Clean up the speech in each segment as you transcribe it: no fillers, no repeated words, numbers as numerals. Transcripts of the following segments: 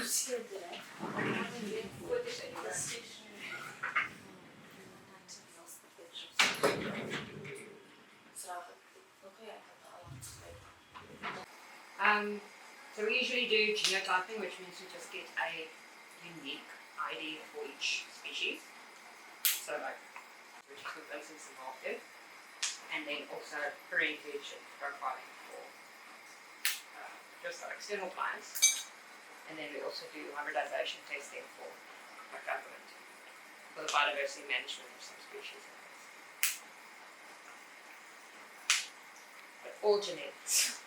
So we usually do genotyping, which means we just get a unique ID for each species. So like, which is replacing some markers, and then also parentage and profiling for just our external clients. And then we also do hybridization testing for our government, for the biodiversity management of some species. But all genetics.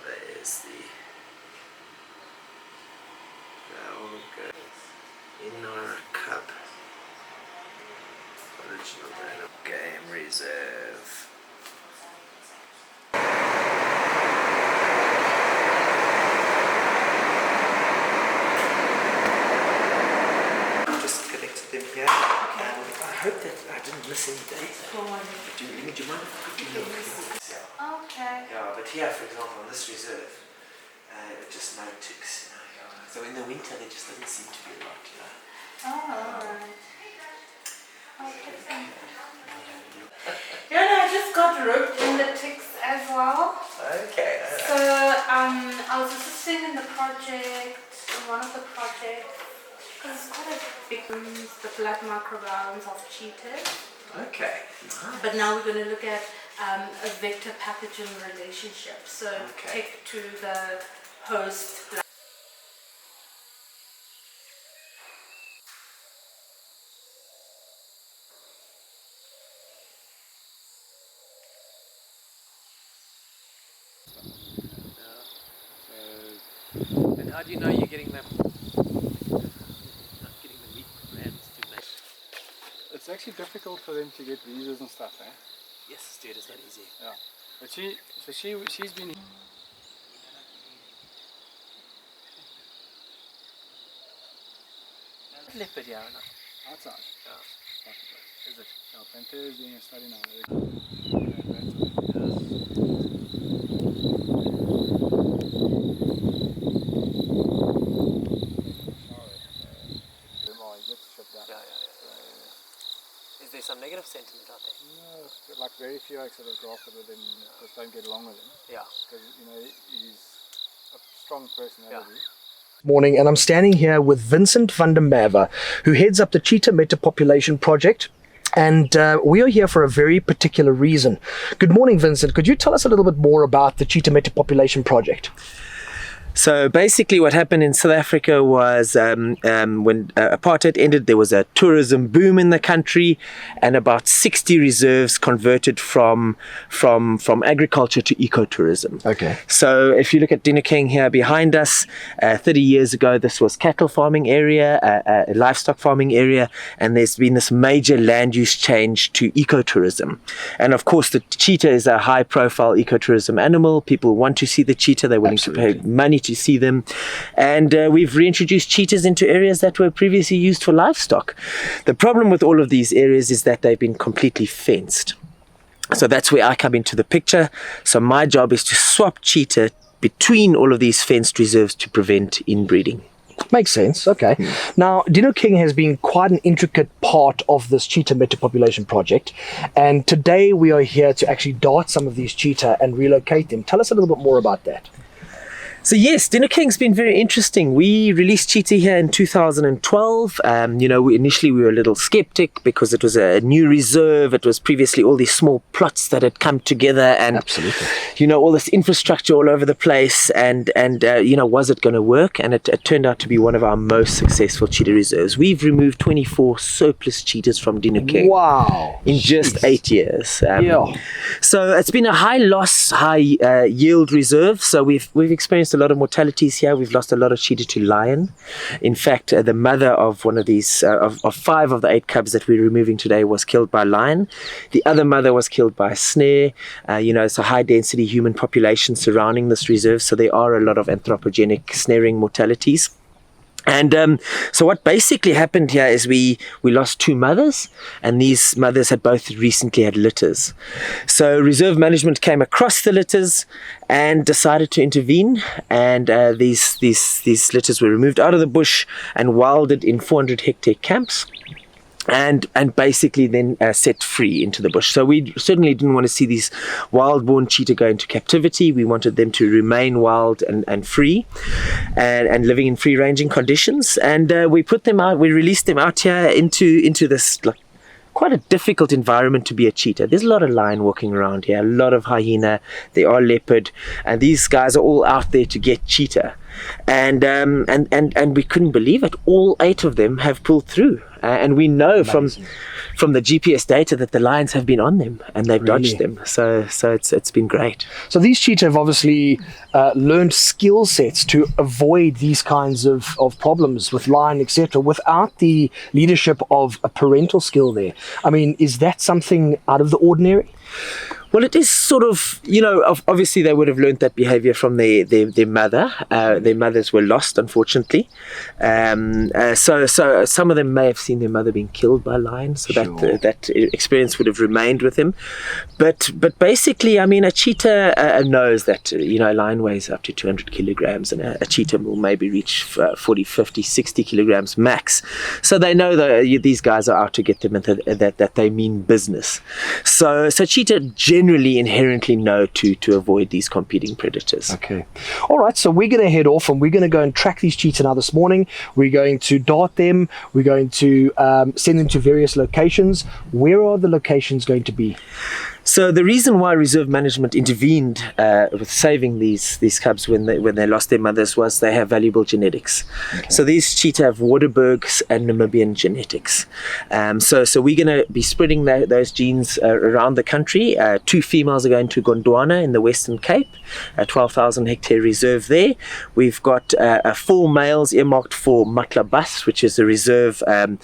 There is the Dinokeng in our cup. Original Dinokeng Reserve. Just collected them here. Okay. And I hope that I didn't miss any dates. Do you mind if I quickly look? Okay. Yeah, but here, for example, on this reserve, just no ticks. So in the winter, there just doesn't seem to be a lot. Alright. Okay. I just got roped in the ticks as well. Okay. So I was assisting in the project, in one of the projects, because it's quite a big the blood microbiomes of cheetahs. Okay. But now we're going to look at a vector pathogen relationship. So tick to the host blood. And how do you know you're getting them? Not getting the meat brands to make. It's actually difficult for them to get visas and stuff, eh? Yes, dude, it's not easy. Yeah. But she's been. Leopard, yeah, or not? Outside. Yeah. Is it? Yeah, Panther is doing a study now. Is there some negative sentiment out there? No, like very few I sort of grafted with him, just don't get along with him. Yeah. Because, he's a strong personality. Yeah. Morning, and I'm standing here with Vincent van der Merwe, who heads up the Cheetah Metapopulation project. And we are here for a very particular reason. Good morning, Vincent. Could you tell us a little bit more about the Cheetah Metapopulation project? So basically what happened in South Africa was when apartheid ended, there was a tourism boom in the country, and about 60 reserves converted from agriculture to ecotourism. Okay. So if you look at Dinokeng here behind us, 30 years ago this was cattle farming area, a livestock farming area, and there's been this major land use change to ecotourism. And of course the cheetah is a high profile ecotourism animal. People want to see the cheetah, they're willing to pay money to see them, and we've reintroduced cheetahs into areas that were previously used for livestock. The problem with all of these areas is that they've been completely fenced. So that's where I come into the picture. So my job is to swap cheetah between all of these fenced reserves to prevent inbreeding. Makes sense. Okay. Now, Dinokeng has been quite an intricate part of this cheetah metapopulation project, and today we are here to actually dart some of these cheetah and relocate them. Tell us a little bit more about that. So yes, Dinokeng's been very interesting. We released Cheetah here in 2012. Initially we were a little skeptic because it was a new reserve. It was previously all these small plots that had come together, and all this infrastructure all over the place. And was it going to work? And it turned out to be one of our most successful cheetah reserves. We've removed 24 surplus cheetahs from Dinokeng. Wow! In just 8 years. Yeah. So it's been a high loss, high yield reserve. So we've experienced a lot of mortalities here. We've lost a lot of cheetah to lion. In fact, the mother of one of these, of 5 of the 8 cubs that we're removing today was killed by lion. The other mother was killed by snare. It's a high density human population surrounding this reserve, so there are a lot of anthropogenic snaring mortalities. And so what basically happened here is we lost 2 mothers, and these mothers had both recently had litters. So reserve management came across the litters and decided to intervene, and these litters were removed out of the bush and wilded in 400 hectare camps. And basically then set free into the bush. So we certainly didn't want to see these wild-born cheetah go into captivity. We wanted them to remain wild and free and living in free-ranging conditions. And we put them out, we released them out here into this quite a difficult environment to be a cheetah. There's a lot of lion walking around here, a lot of hyena, there are leopard, and these guys are all out there to get cheetah. And we couldn't believe it. All 8 of them have pulled through. And we know from the GPS data that the lions have been on them and they've dodged them. So it's been great. So these cheetah have obviously learned skill sets to avoid these kinds of problems with lion, etc., without the leadership of a parental skill there. I mean, is that something out of the ordinary? Well, it is sort of, obviously they would have learned that behavior from their mother. Their mothers were lost, unfortunately. So some of them may have seen their mother being killed by lions, so that experience would have remained with him. But basically, I mean, a cheetah knows that, a lion weighs up to 200 kilograms, and a cheetah will maybe reach 40, 50, 60 kilograms max. So they know that these guys are out to get them and that they mean business. So cheetah generally inherently know to avoid these competing predators. Okay. All right, so we're going to head off and we're going to go and track these cheetah now this morning. We're going to dart them. We're going to send them to various locations. Where are the locations going to be? So the reason why reserve management intervened with saving these cubs when they lost their mothers was they have valuable genetics. Okay. So these cheetah have Waterberg's and Namibian genetics. So we're going to be spreading those genes around the country. 2 females are going to Gondwana in the Western Cape, a 12,000 hectare reserve there. We've got 4 males earmarked for Matlabas, which is a reserve in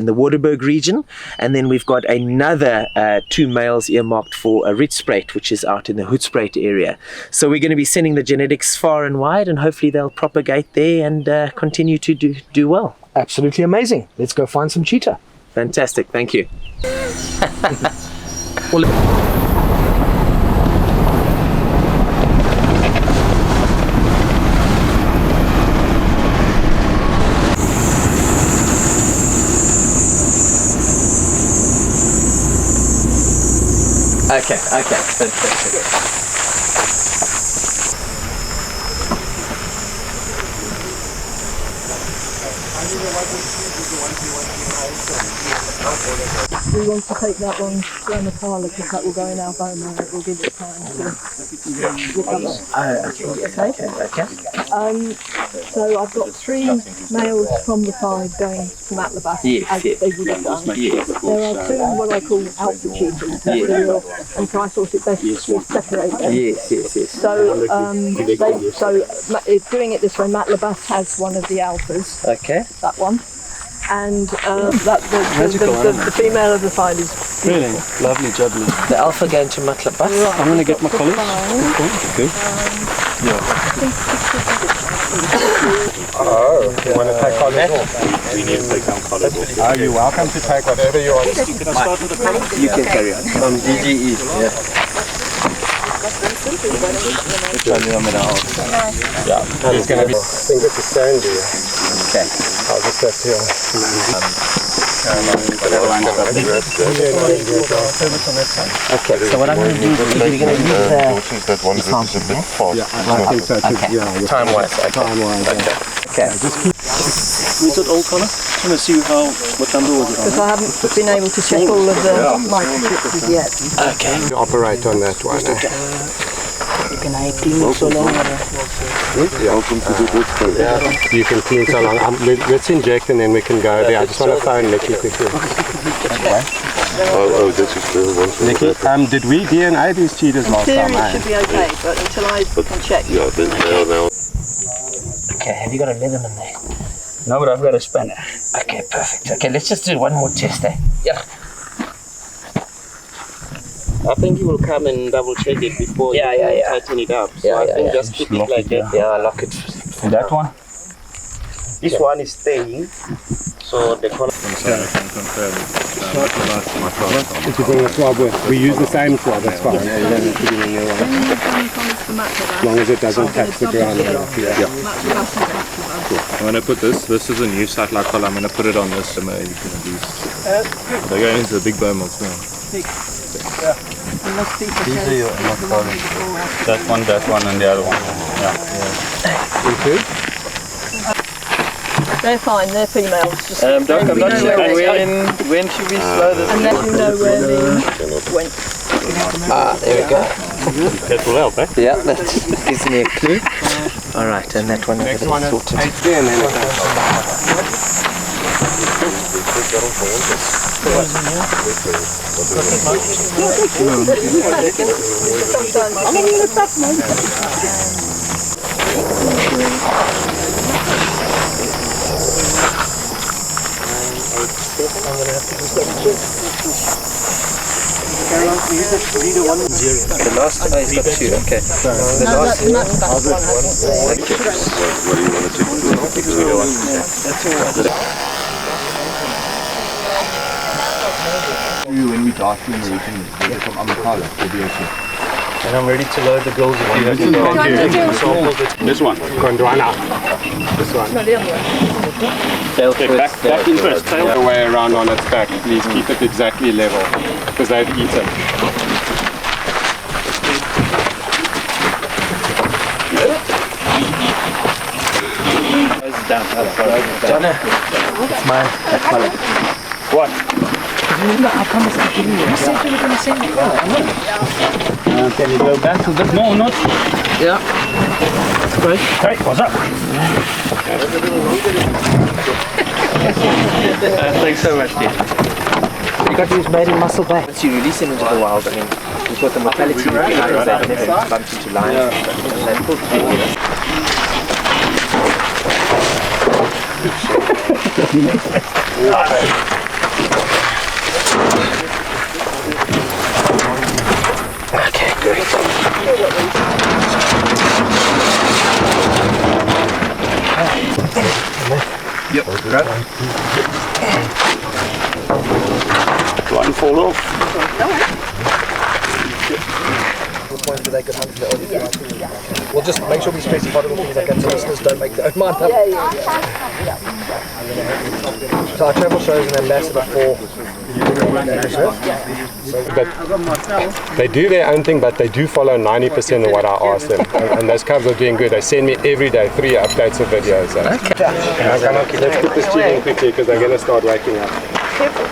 the Waterberg region. And then we've got another 2 males earmarked for a Ritspreit, which is out in the Hoedspruit area. So we're going to be sending the genetics far and wide, and hopefully they'll propagate there and continue to do well. Absolutely amazing. Let's go find some cheetah. Fantastic. Thank you. Okay, fantastic. We want to take that one around the parlour because that will go in our bone and it will give it time to recover. Okay. So I've got 3 males from the 5 going to Matlabas as they would have done. There are 2 what I call alpha cheetahs, and so I thought it best to separate them. Yes. So doing it this way, Matlabas has one of the alphas. Okay. That one. And the female of the 5 is beautiful. Really? Lovely, jubbly. The alpha going to Matlabas. Right. I'm going to get my colleagues. Good. Oh, you want to take collars off? We need to take some collars off. Oh, you're welcome to take whatever you want. Can I start with the collar? You can carry on. From DGE. Yeah. Yeah, it's going to be. I think it's a sandy. Okay. I'll just have to. Okay, so what I'm going to do is we're going to use that one is a bit fast. I think so too. Yeah, Time-wise. Okay. Was it all collar? I want to see what number was it on? Because I haven't been able to check all of the microchips yet. Okay. Operate on that one. Welcome to the wood. Yeah, you can clean so long. Let's inject and then we can go there. I just want to phone Nikki quickly. Oh, this is the one. Nikki, did we DNA these cheetahs last In time? theory it should be okay, but until I can check. Yeah, now. Okay, have you got a leather in there? No, but I've got a spanner. Okay, perfect. Okay, let's just do one more test there. Yeah. I think you will come and double check it before you tighten it up. So I think just keep it like that. Yeah, I lock it. And that one? This one is staying. So the color. If you bring a swab with, we use the same swab, that's fine. You don't need to do a new one. As long as it doesn't touch the ground. I'm going to put this is a new satellite collar. I'm going to put it on this summer. You can use. They're going into the big bow mills now. That one, and the other one. They're fine, they're females. Just Doc, I'm not sure when should we slow this? and then you know where the went. There we go. That will help, eh? Yeah, that gives me a clue. All right, and that one is sorted. The last I got two, okay. The last When we talk to him, we can from Amkala, we'll be okay. And I'm ready to load the gills if you have to. This one. Gondwana. This one. No, the other one. Okay, back in first. Tail the way around on its back. Please keep it exactly level because they've eaten. Jonah, it's mine. That color. What? Remember, I promised to give you. You said you were going to send me color. Can you go back to this? No, not. Yeah. Great. Hey, what's up? Thanks so much, dude. You got these made in muscle back. Once you release them into the wild, I mean, you've got the mortality rate because they've never bumped into lions. And they pull together. Okay, great. Yep. One fall off. We'll just make sure we specify little things like that so listeners don't make their own mind up. So our travel show is an ambassador for But they do their own thing, but they do follow 90% of what I ask them. And those cubs are doing good. They send me every day 3 updates of videos. So. Okay. Let's put this cheating quickly because they're going to start waking up. Open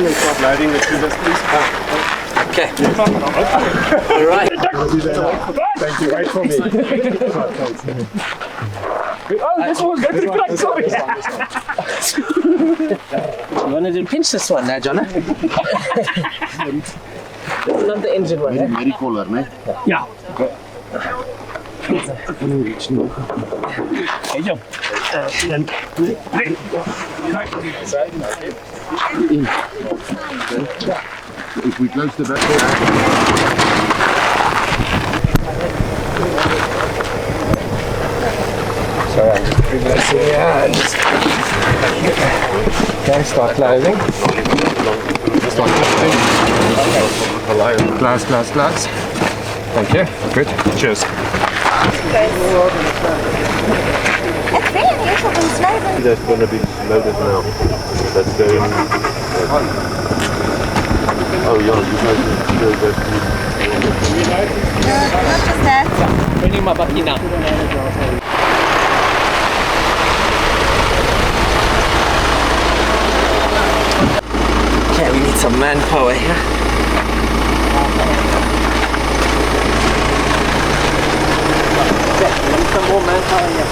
and start loading the tubers, please. Okay. All right. Thank you. Wait for me. Oh, this one's going to the correct story. You wanted to pinch this one now, Jonah? Not the injured one, eh? Very cooler, ne? Yeah. If we close the back. So I'm just relaxing here and just okay, start closing. Start closing. Glass. Thank you. Good. Cheers. That's going to be loaded now. That's going. Oh, yeah, you guys go back Not just that. Bring my bucky now. Okay, we need some manpower here. Some more manpower here.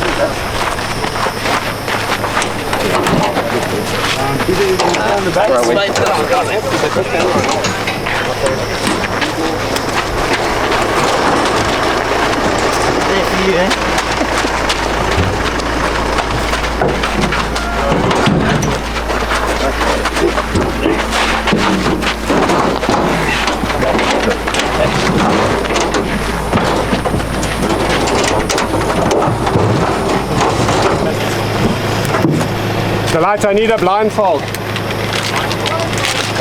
lights, I need a blindfold.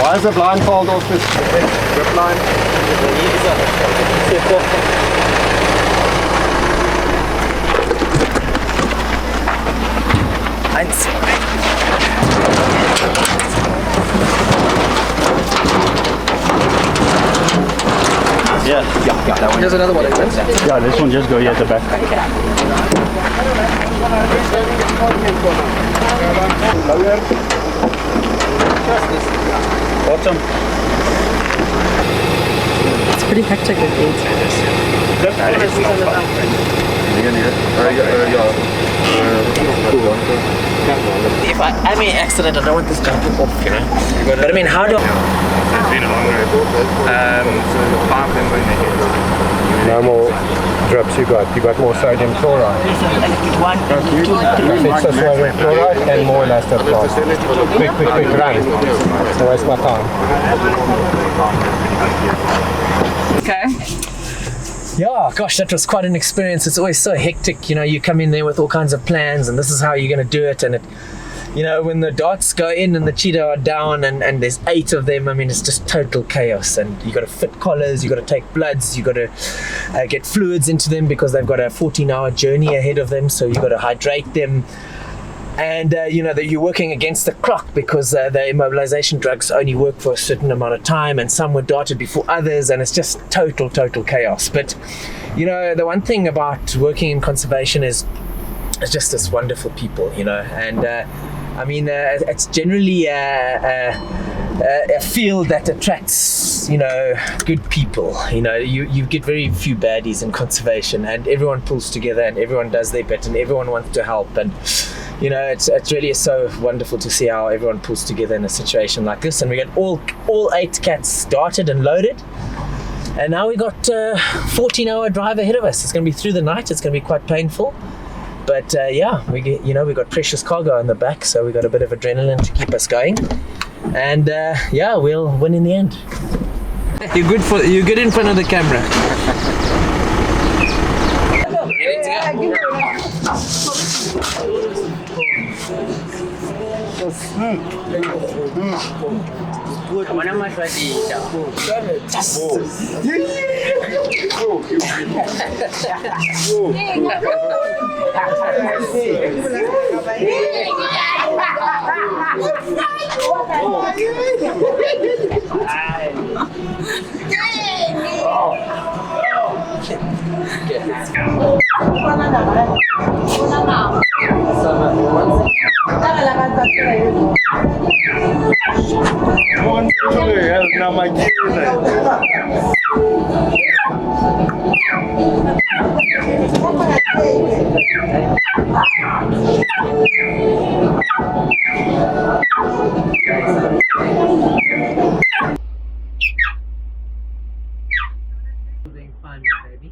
Why is the blindfold off this zip line? Yeah, that one. There's another one. Yeah, this one just go here at the back. Bottom. It's pretty hectic with these. If I'm in an accident, I don't want this jumping off, you know. But I mean, how do It's been a long road. So 5 of them were in the head. No more drips you got more sodium chloride. It's just sodium chloride and more elastoplasm. Quick, run. Don't waste my time. Okay. Yeah, gosh, that was quite an experience. It's always so hectic, you know, you come in there with all kinds of plans and this is how you're going to do it, and it, you know, when the darts go in and the cheetah are down and there's 8 of them, I mean, it's just total chaos, and you got to fit collars, you got to take bloods, you got to get fluids into them because they've got a 14-hour journey ahead of them, so you got to hydrate them. And you know that you're working against the clock because the immobilization drugs only work for a certain amount of time, and some were darted before others, and it's just total chaos. But you know, the one thing about working in conservation is just this wonderful people, you know, and I mean it's generally a field that attracts, you know, good people. You know, you get very few baddies in conservation, and everyone pulls together and everyone does their bit and everyone wants to help. And you know, it's really so wonderful to see how everyone pulls together in a situation like this. And we got all 8 cats started and loaded, and now we got a 14-hour drive ahead of us. It's going to be through the night. It's going to be quite painful, but yeah, we got precious cargo on the back, so we got a bit of adrenaline to keep us going. And yeah, we'll win in the end. You're good in front of the camera. Doing fine, baby.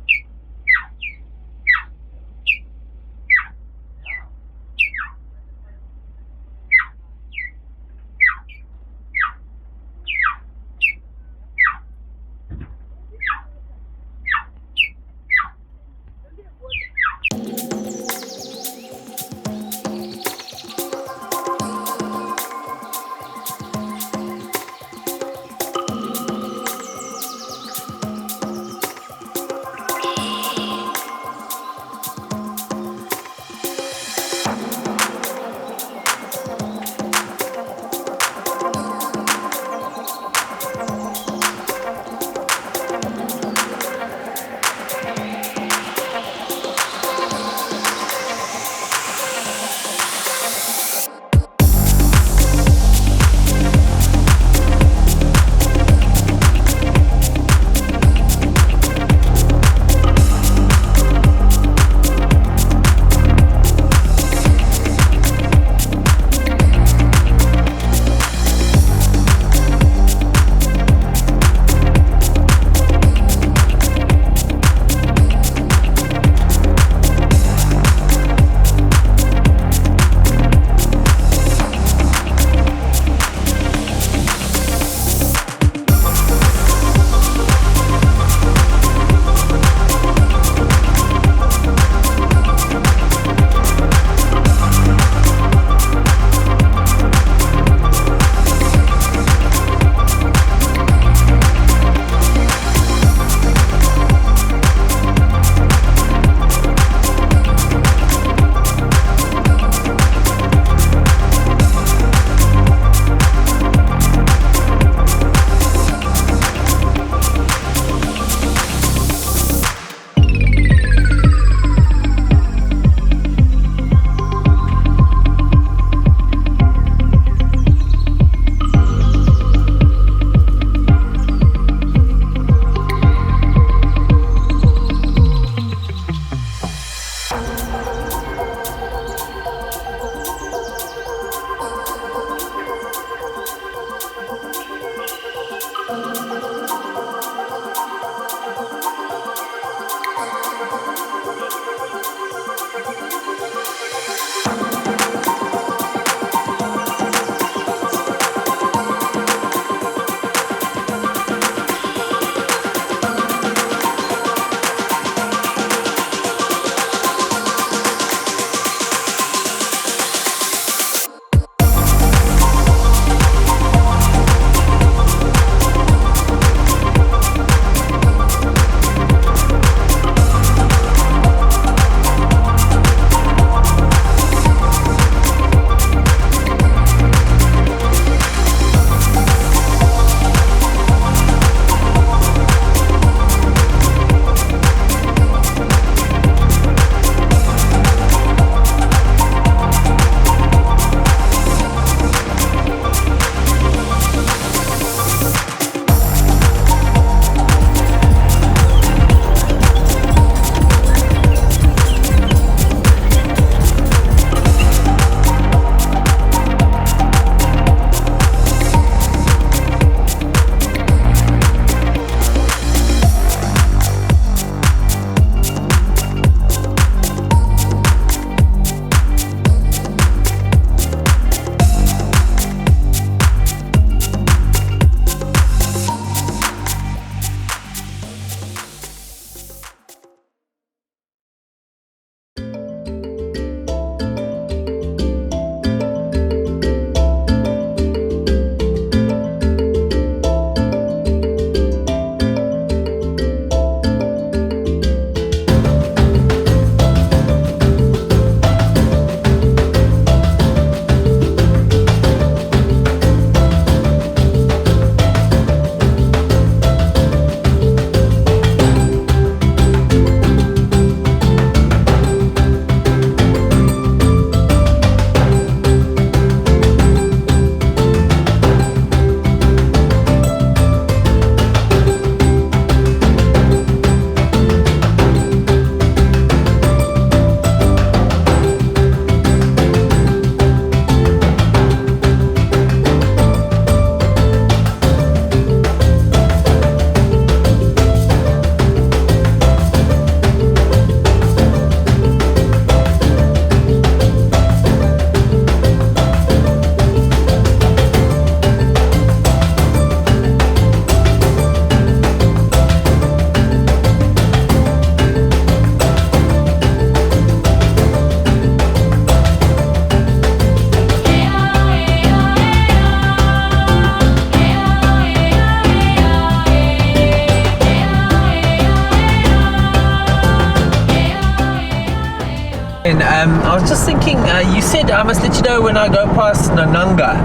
And I was just thinking, you said I must let you know when I go past Nananga.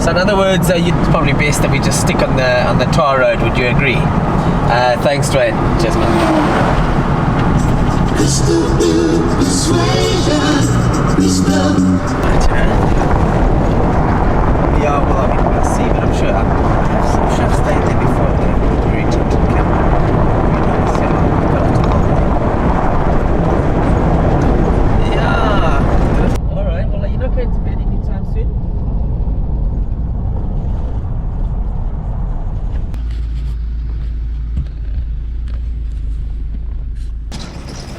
So in other words, it's probably best that we just stick on the tar road. Would you agree? Thanks, Dwayne. Cheers, man. Yeah, well, I mean, we'll see, but I'm sure I've stayed there before. Very tempted camp. Yeah. All right. Well, you're not going to bed anytime soon.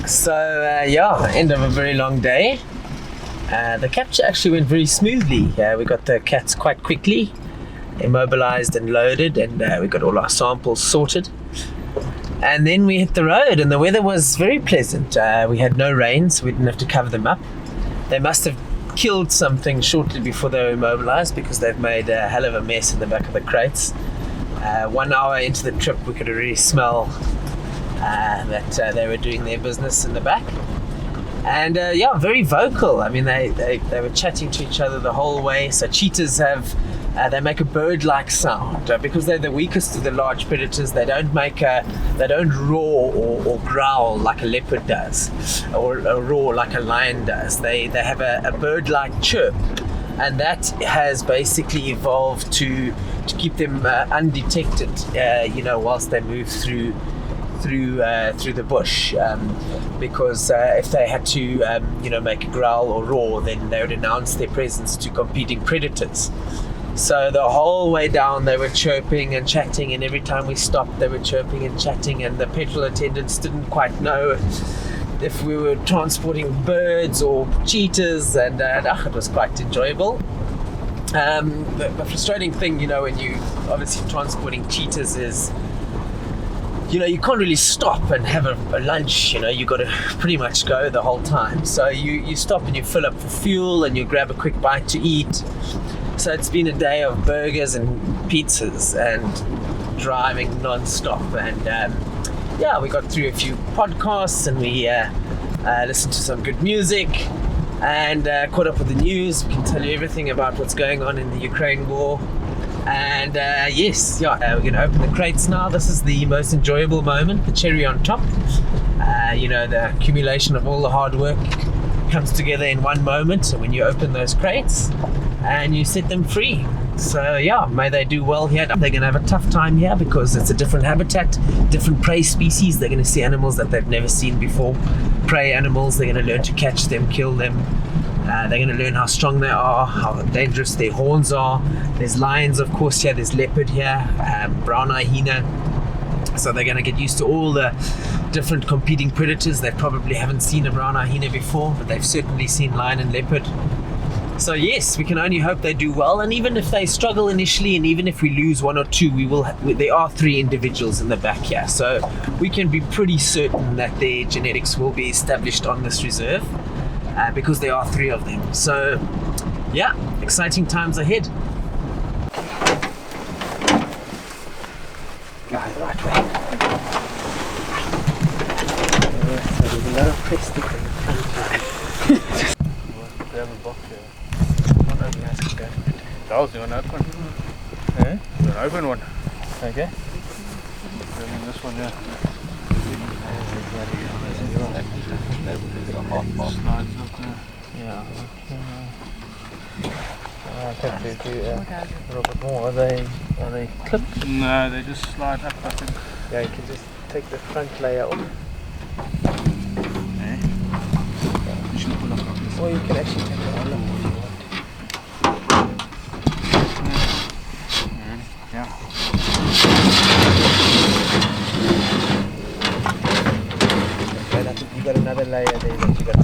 So end of a very long day. The capture actually went very smoothly. We got the cats quite quickly immobilized and loaded, and we got all our samples sorted. And then we hit the road, and the weather was very pleasant. We had no rain, so we didn't have to cover them up. They must have killed something shortly before they were immobilized, because they've made a hell of a mess in the back of the crates. 1 hour into the trip, we could already smell that they were doing their business in the back. And very vocal. I mean, they were chatting to each other the whole way. So cheetahs they make a bird-like sound because they're the weakest of the large predators. They don't roar or growl like a leopard does, or roar like a lion does. They have a bird-like chirp, and that has basically evolved to keep them undetected. Whilst they move through the bush, because if they had to make a growl or roar, then they would announce their presence to competing predators. So the whole way down they were chirping and chatting, and every time we stopped they were chirping and chatting, and the petrol attendants didn't quite know if we were transporting birds or cheetahs, and it was quite enjoyable. The frustrating thing, when you obviously transporting cheetahs is, you can't really stop and have a lunch. You got to pretty much go the whole time. So you stop and you fill up for fuel and you grab a quick bite to eat. So it's been a day of burgers and pizzas and driving non-stop. And we got through a few podcasts, and we listened to some good music, and caught up with the news. We can tell you everything about what's going on in the Ukraine war. And we're going to open the crates now. This is the most enjoyable moment, the cherry on top. The accumulation of all the hard work comes together in one moment. So when you open those crates and you set them free. So may they do well here. They're going to have a tough time here because it's a different habitat, different prey species. They're going to see animals that they've never seen before. Prey animals, they're going to learn to catch them, kill them. They're going to learn how strong they are, how dangerous their horns are. There's lions, of course, here. There's leopard here, brown hyena. So they're going to get used to all the different competing predators. They probably haven't seen a brown hyena before, but they've certainly seen lion and leopard. So yes, we can only hope they do well. And even if they struggle initially, and even if we lose one or two, there are 3 individuals in the back here. So we can be pretty certain that their genetics will be established on this reserve. Because there are 3 of them. So exciting times ahead. Right way. So there's a lot of plastic in the front. We have a box here. That was the one open. Huh? The open one. Okay. This one, yeah. I think they do a little bit more. Are they clipped? No, they just slide up, I think. Yeah, you can just take the front layer off. Or you can actually take it all off if you want. Yeah. And I think you got another layer there that you got to.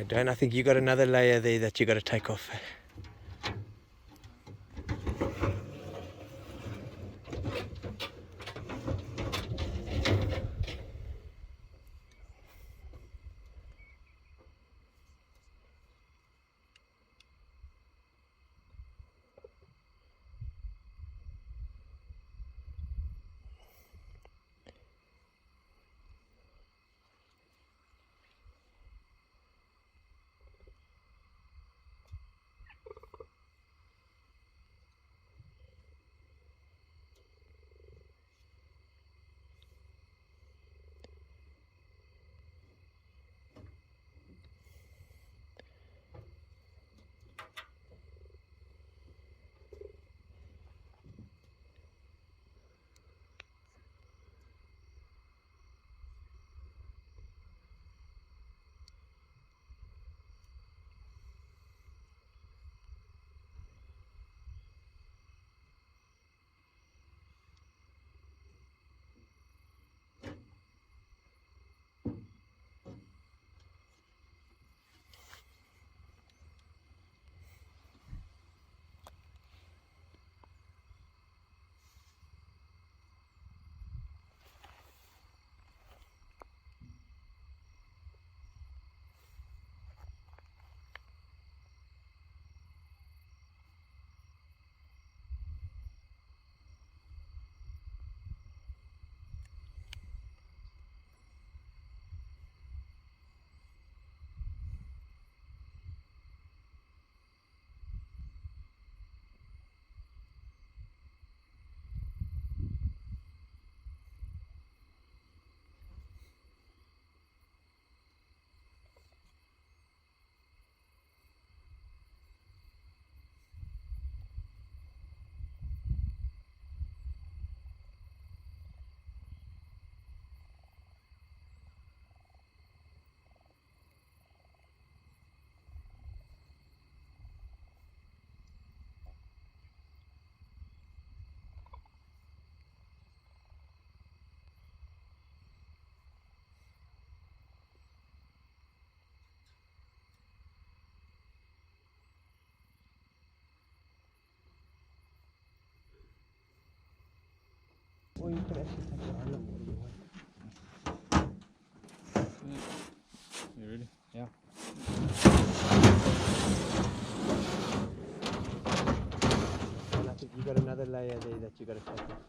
don't. I think you got another layer there that you got to take off. Or you could actually take your own water you want. You ready? Yeah. And I think you got another layer there that you got to take off.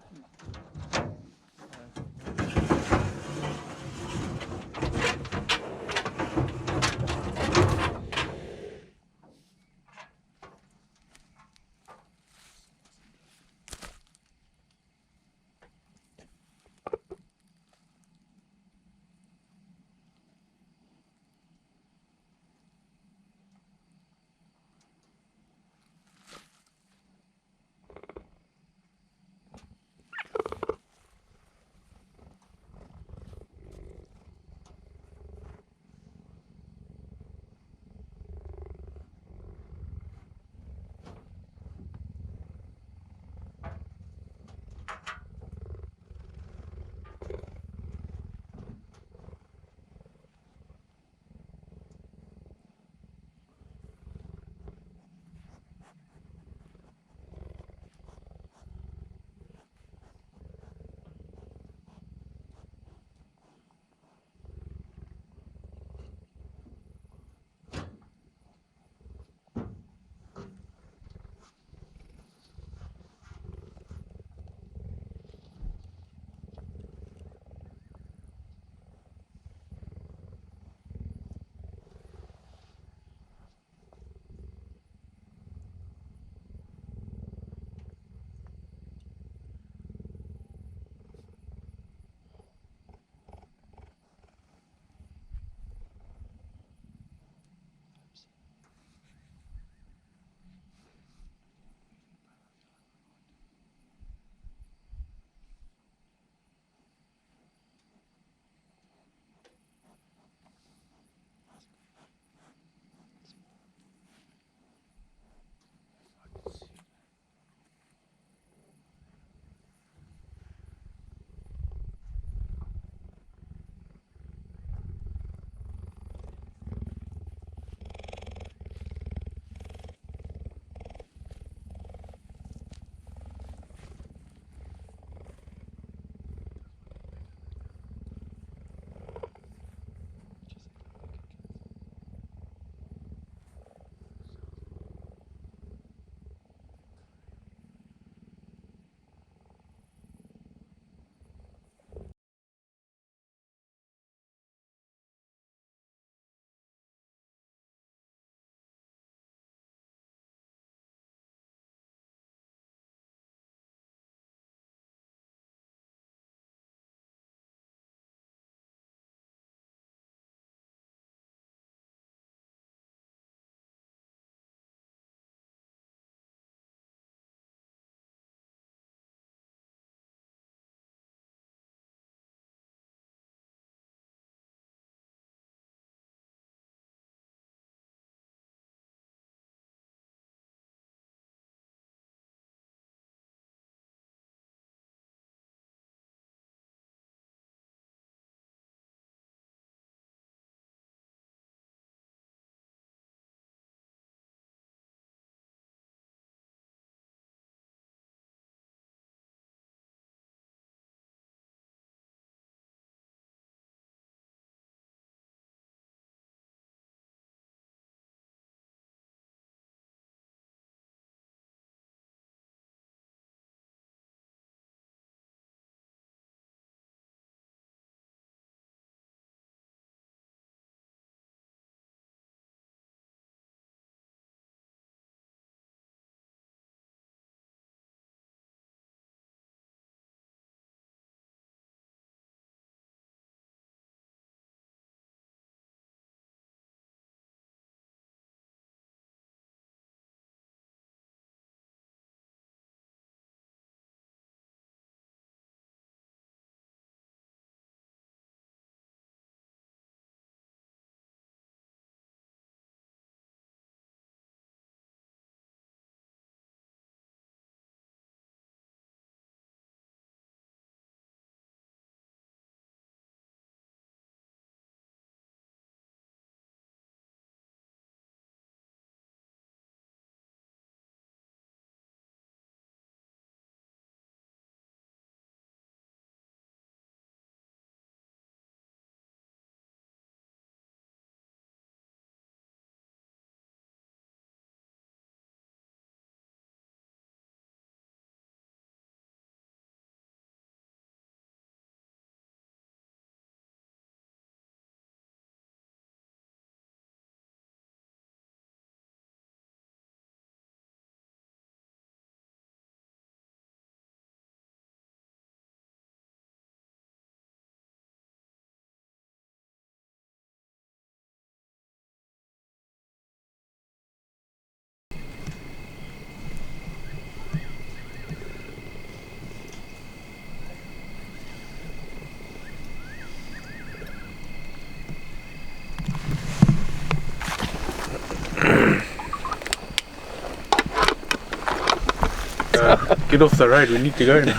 Get off the road, we need to go now.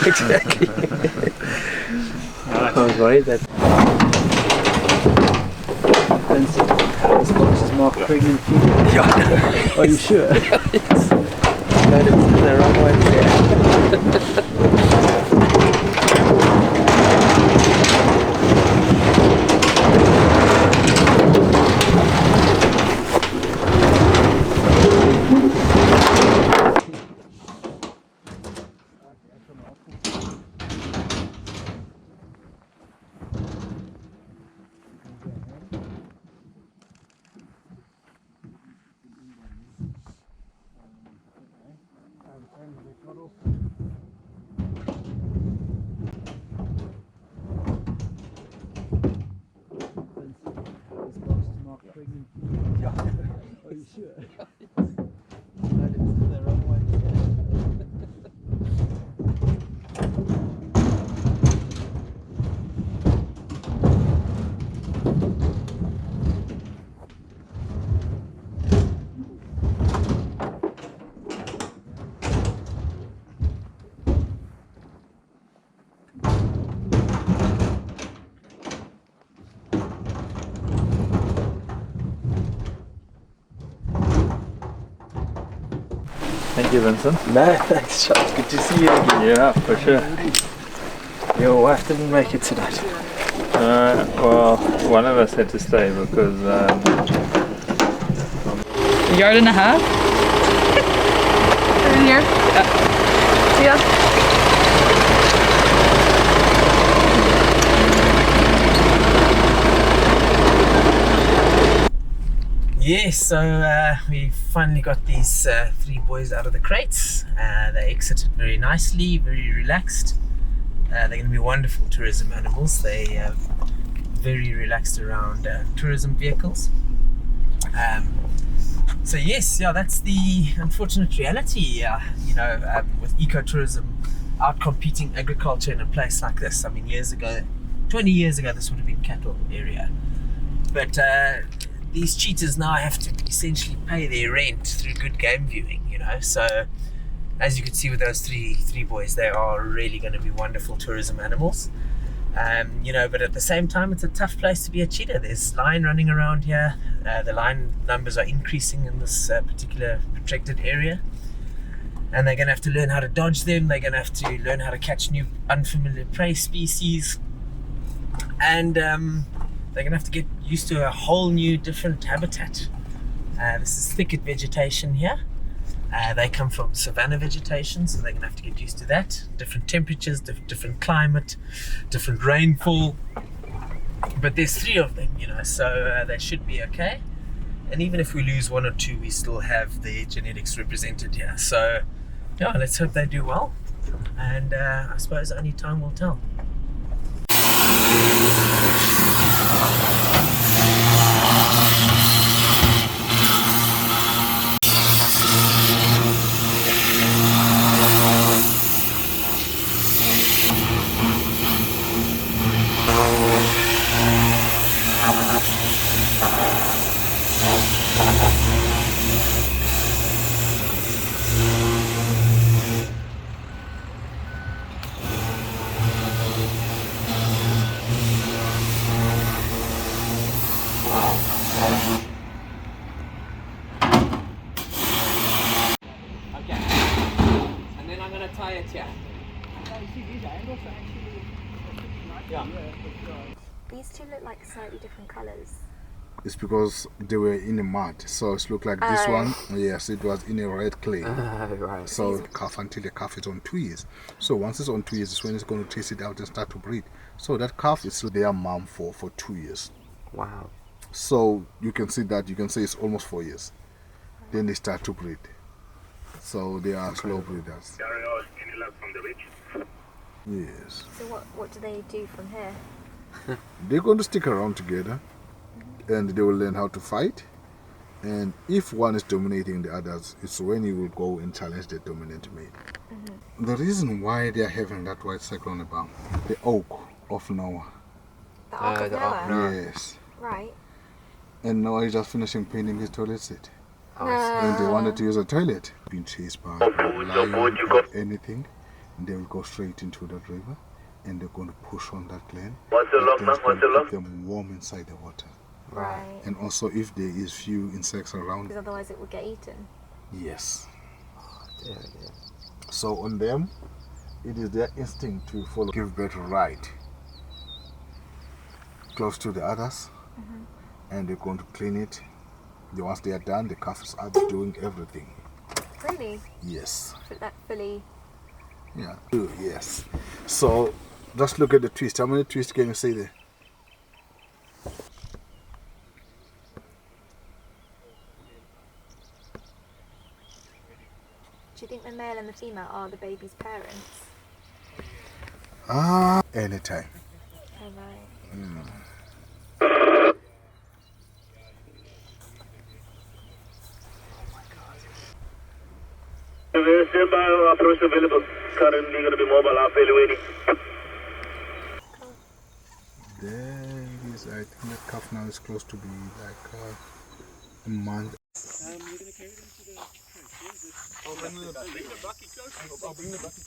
Exactly. I was worried that. This box is marked pregnant female. Yeah. Are you sure? Yes. No, it's the wrong one there. Thank you, Vincent. No, thanks, Charles. Good to see you again. Yeah, for sure. Your wife didn't make it tonight. Well, one of us had to stay because A yard and a half? In here? Yeah. See ya. Yes, so we finally got these 3 boys out of the crates. They exited very nicely, very relaxed. They're going to be wonderful tourism animals. They very relaxed around tourism vehicles. So yes, yeah, that's the unfortunate reality. With ecotourism out-competing agriculture in a place like this. I mean, 20 years ago, this would have been cattle area. But these cheetahs now have to essentially pay their rent through good game viewing, So as you can see with those three boys, they are really going to be wonderful tourism animals. But at the same time, it's a tough place to be a cheetah. There's lion running around here. The lion numbers are increasing in this particular protected area. And they're going to have to learn how to dodge them. They're going to have to learn how to catch new unfamiliar prey species. And they're going to have to get used to a whole new different habitat. This is thicket vegetation here. They come from savanna vegetation, so they're going to have to get used to that. Different temperatures, different climate, different rainfall. But there's 3 of them, so they should be okay. And even if we lose 1 or 2, we still have their genetics represented here. So yeah, let's hope they do well. And I suppose only time will tell. These two look like slightly different colours. It's because they were in the mud, so it looked like this one. Yes, it was in a red clay. Right. So until the calf is on 2 years. So once it's on 2 years, it's when it's going to taste it out and start to breed. So that calf is their mom for 2 years. Wow. So you can see that, you can say it's almost 4 years. Then they start to breed. So they are slow breeders. Any luck from the ridge? Yes. So what do they do from here? They're going to stick around together and they will learn how to fight. And if one is dominating the others, it's when you will go and challenge the dominant mate. The reason why they are having that white circle on the back, the oak of Noah. The Ark of Noah? Yes. Right. And Noah is just finishing painting his toilet seat. And they wanted to use a toilet. Being chased by a lion or anything, and they will go straight into that river, and they're going to push on that gland. What's the lock, man? What's the lock? Keep them warm inside the water. Right. And also, if there is few insects around, Because otherwise it would get eaten. yes. So on them, it is their instinct to follow, give birth right, close to the others, and they're going to clean it. Once they are done, the calf is up doing everything. Really? Yes. That fully. Yeah. Yes. So just look at the twist. How many twists can you see there? Do you think the male and the female are the baby's parents? Anytime. Oh, right. Approach available. Currently going to be mobile, half waiting. There is, I think the calf now is close to be like a month. You're going to carry them to the trench. I'll bring the bucket close. I'll bring the bucket.